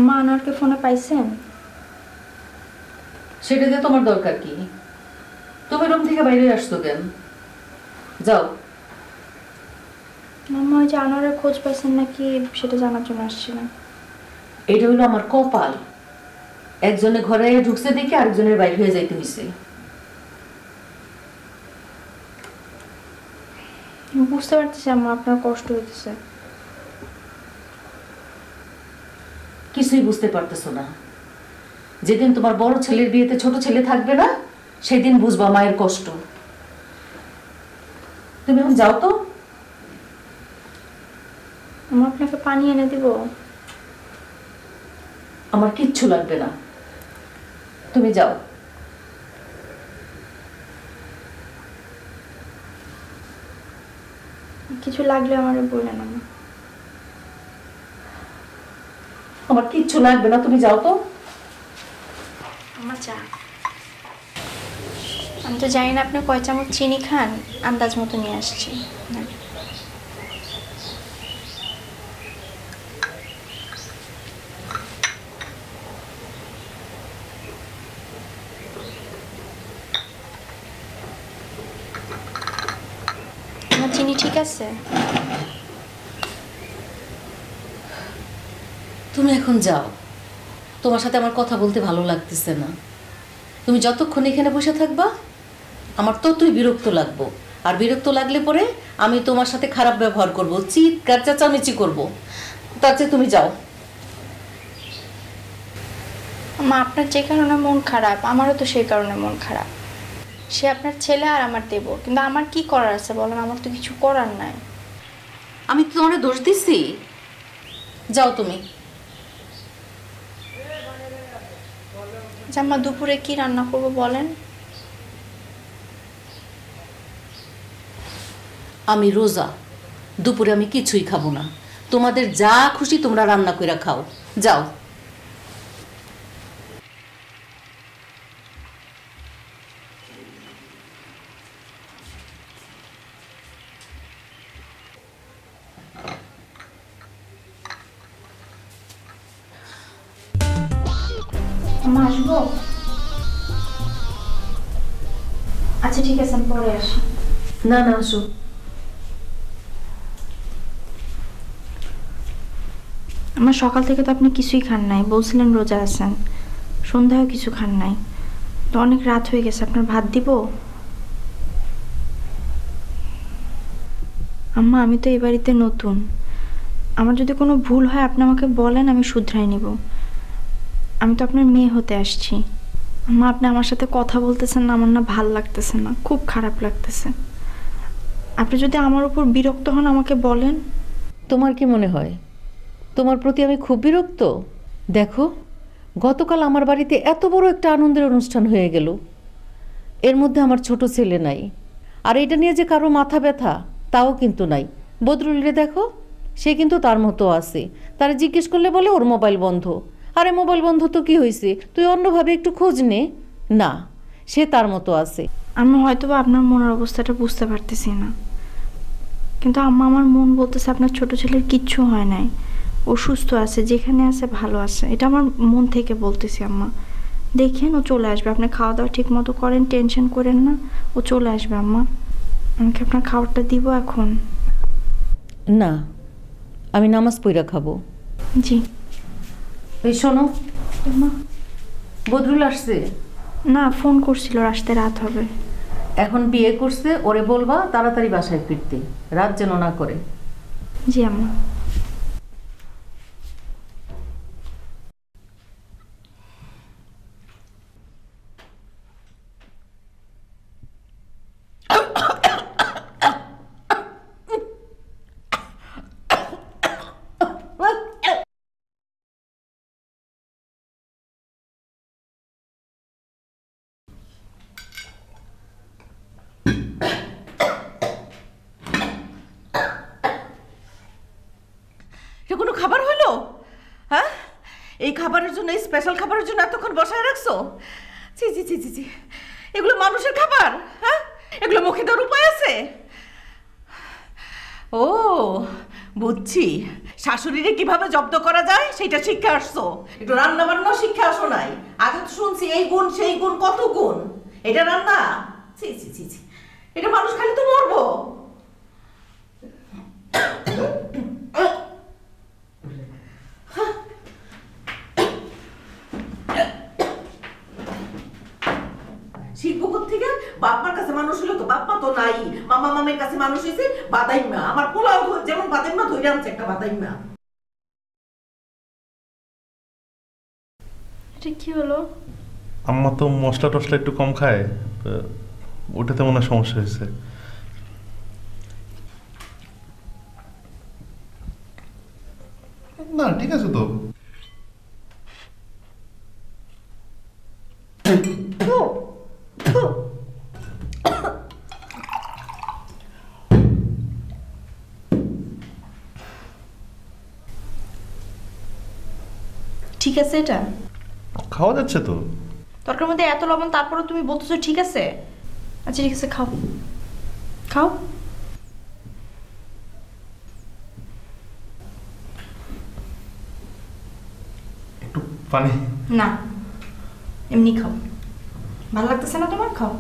মা আনোয়ারকে ফোনে পাইছেন? সেটা দিয়ে তোমার দরকার কি? তুমি রুম থেকে বাইরে আসছো কেন? যাও। মাম্মা ওই যে আনোয়ারের খোঁজ পাইছেন নাকি সেটা জানার জন্য আসছিলাম। এটা হলো আমার কপাল, একজনের ঘরে ঢুকছে দেখে আরেকজনের বাইরে হয়ে যাইতে হয়েছে। বুঝতে পারতেছি আম্মা আপনার কষ্ট হইতেছে। কিছুই বুঝতে পারতেছো না। যেদিন তোমার বড় ছেলের বিয়েতে ছোট ছেলে থাকবে না, সেদিন বুঝবা মায়ের কষ্ট। তুমি এখন যাও তো। আমি আপনাকে পানি এনে দিব। আমার কিচ্ছু লাগবে না, তুমি যাও। কিছু লাগলে আমার বললেন আম্মা। আমার কিচ্ছু লাগবে না, তুমি যাও তো। আমার চা। আমি তো জানি না আপনি কয় চামচ চিনি খান, আন্দাজ মতো নিয়ে আসছি। আমার চিনি ঠিক আছে? তুমি এখন যাও, তোমার সাথে আমার কথা বলতে ভালো লাগতেছে না। তুমি যতক্ষণ এখানে বসে থাকবা আমার ততই বিরক্ত লাগবো, আর বিরক্ত লাগলে পরে আমি তোমার সাথে খারাপ ব্যবহার করব, চিৎকার চেঁচামেচি করব। তার চেয়ে তুমি যাও। মা আপনার যে কারণে মন খারাপ আমারও তো সেই কারণে মন খারাপ। সে আপনার ছেলে আর আমার দেব, কিন্তু আমার কি করার আছে বলেন? আমার তো কিছু করার নাই। আমি তো তোমার দোষ দিছি। যাও তুমি। জাম্মা দুপুরে কি রান্না করব বলেন? আমি রোজা, দুপুরে আমি কিছুই খাবো না। তোমাদের যা খুশি তোমরা রান্না করে খাও, যাও। আম্মা আসবো? আচ্ছা ঠিক আছে, আমি পরে আসি। না না, আসো। আমার সকাল থেকে তো আপনি কিছুই খান নাই, বলছিলেন রোজা আছেন। সন্ধ্যায়ও কিছু খান নাই, তো অনেক রাত হয়ে গেছে। আপনার ভাত দিব? আম্মা আমি তো এই বাড়িতে নতুন, আমার যদি কোনো ভুল হয় আপনি আমাকে বলেন, আমি শুধরাই নিব। আমি তো আপনার মেয়ে হতে আসছি। আম্মা আপনি আমার সাথে কথা বলতেছেন না, আমার না ভাল লাগতেছে না, খুব খারাপ লাগতেছে। আপনি যদি আমার উপর বিরক্ত হন আমাকে বলেন। তোমার কি মনে হয় তোমার প্রতি আমি খুব বিরক্ত? দেখো, গতকাল আমার বাড়িতে এত বড় একটা আনন্দের অনুষ্ঠান হয়ে গেল, এর মধ্যে আমার ছোট ছেলে নাই। আর এটা নিয়ে যে কারো মাথা ব্যথা তাও কিন্তু নাই। বদরুলরে দেখো, সে কিন্তু তার মতো আছে। তারে জিজ্ঞেস করলে বলে ওর মোবাইল বন্ধ। আরে মোবাইল বন্ধ তো কি হয়েছে, তুই অন্যভাবে একটু খোঁজ নে। না, সে তার মতো আছে। আমি হয়তোবা আপনার মনের অবস্থাটা বুঝতে পারতেছি না, কিন্তু আম্মা আমার মন বলতেছে আপনার ছোট ছেলের কিচ্ছু হয় নাই, ও সুস্থ আছে, যেখানে আছে ভালো আছে। এটা আমার মন থেকে বলতেছি আম্মা। দেখেন ও চলে আসবে, আপনি খাওয়া দাওয়া ঠিক মতো করেন, টেনশন করেন না, ও চলে আসবে আম্মা। আমি কি আপনার খাবারটা দিব এখন? না, আমি নামাজ পড়া খাবো। জি। এই শোনো, আম্মা বদরুল আসছে? না, ফোন করছিল, আসতে রাত হবে। এখন বিয়ে করছে, ওরে বলবা তাড়াতাড়ি বাসায় ফিরতে, রাত যেন না করে। জি আম্মা। এটা কোনো খাবার হলো? হ্যাঁ, এই খাবারের জন্য, এই স্পেশাল খাবারের জন্য এতক্ষণ বসায় রাখছো? জি জি জি জি জি, এগুলো মানুষের খাবার? হ্যাঁ, এগুলো মুখে দেওয়ার উপায় আছে? ও বুঝছি, শাশুড়িরে কিভাবে জব্দ করা যায় সেটা শিক্ষা আসছো, একটু রান্না বান্না শিক্ষা আসো নাই। আগে তো শুনছি এই গুণ সেই গুণ, কত গুণ, এটা রান্না, ছি ছি ছি ছি, এটা মানুষ খালি তো মরবো। শিখবো থেকে বাপমার কাছে মানুষ হলো তো, বাপমা তো নাই, মামা মামের কাছে মানুষ হয়েছে বাদাইমা। আমার পোলাও যেমন বাদাইমা ধরে আনছে একটা বাদাইমা। এটা কি হলো? আম্মা তো মশলা টশলা একটু কম খায়, ওটাতে মনে হয় সমস্যা হয়েছে। না ঠিক আছে তো। ঠিক আছে এটা? খাওয়া যাচ্ছে তো। তরকারির মধ্যে এত লবণ তারপরে তুমি বলতেছো ঠিক আছে? আচ্ছা ঠিক আছে, খাও খাও। একটু পানি। না, এমনি খাও। ভালো লাগতেছে না তোমার? খাও।